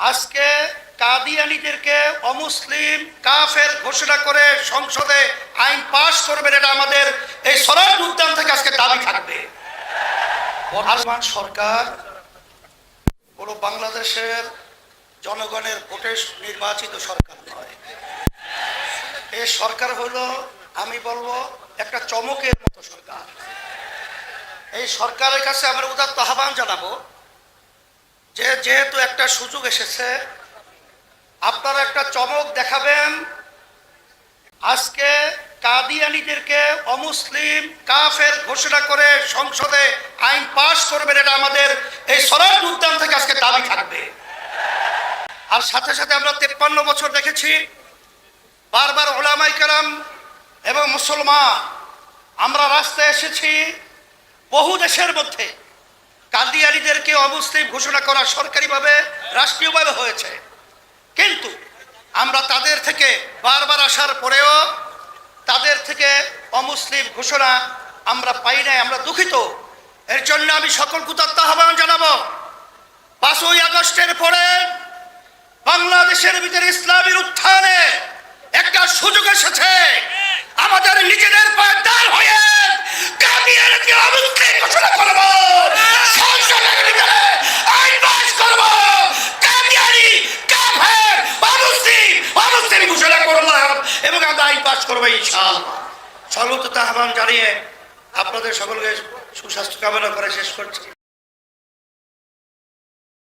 আজকে কাদিয়ানীদেরকে অমুসলিম কাফের ঘোষণা করে সংসদে আইন পাশ করবেন, এটা আমাদের এই সরার উদ্যান থেকে আজকে দাবি থাকবে। বর্তমান সরকার কোন বাংলাদেশের জনগণের ভোটে নির্বাচিত সরকার নয়। এই সরকার হলো, আমি বলবো, একটা চমকের মতো সরকার। এই সরকারের কাছে আমরা উদাত্ত আহ্বান জানাবো যে যেহেতু একটা সুযোগ এসেছে, আপনারা একটা চমক দেখাবেন। আজকে কাদিয়ানীদেরকে অমুসলিম কাফের ঘোষণা করে সংসদে আইন পাশ করবেন, এটা আমাদের এই সরার উদ্যান থেকে আজকে দাবি থাকবে। আর সাথে সাথে আমরা 53 বছর দেখেছি বারবার উলামায়ে কেরাম এবং মুসলমান আমরা রাস্তায় এসেছি। বহু দেশের মধ্যে কাদিয়ানীদেরকে অমুসলিম ঘোষণা করা সরকারিভাবে রাষ্ট্রীয়ভাবে হয়েছে, কিন্তু আমরা তাদের থেকে বারবার আসার পরেও তাদের থেকে অমুসলিম ঘোষণা আমরা পাই নাই। আমরা দুঃখিত। এর জন্য আমি সকল উদাত্ত আহ্বান জানাবো, 5ই আগস্টের পরে বাংলাদেশের ভিতরে ইসলামের উত্থানে একটা সুযোগ এসেছে। আমাদের নিজেদের পায়ে দাঁড় হয়ে কাদিয়ানীকে অমুসলিম ঘোষণা করব, সংসদের ভিতরে আইন পাস করব, কাদিয়ানী কাফের অমুসলিম ঘোষণা করলাম এবং আমরা আইন পাস করবো ইনশাআল্লাহ। সর্বোচ্চ আহ্বান জানিয়ে আপনাদের সকলকে সুস্বাস্থ্য কামনা করে শেষ করছি।